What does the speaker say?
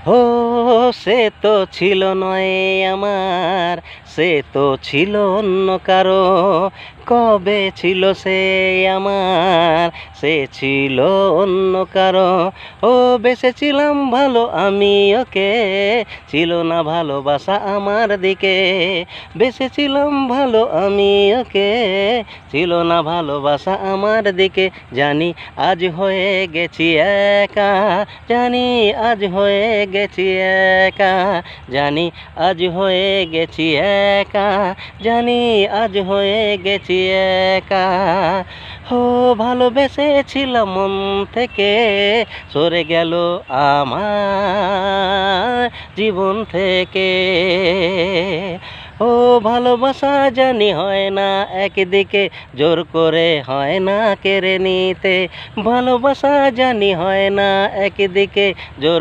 ও সে তো ছিল নয় আমার, সে তো ছিল অন্য কারো। কবে ছিল সে আমার, সে ছিল অন্য কারো। ও বেসেছিলাম ভালো আমি ওকে, ছিল না ভালোবাসা আমার দিকে। বেসেছিলাম ভালো আমি ওকে, ছিল না ভালোবাসা আমার দিকে। জানি আজ হয়ে গেছি একা, জানি আজ হয়ে গেছি একা, জানি আজ হয়ে গেছি একা, জানি আজ হয়ে গেছি একা। ও ভালোবেসেছিলাম মন থেকে, সরে গেল আমার জীবন থেকে। ও ভালোবাসা জানি হয় না একদিকে, জোর করে হয় না কেড়ে নিতে। ভালোবাসা জানি হয় না একদিকে, জোর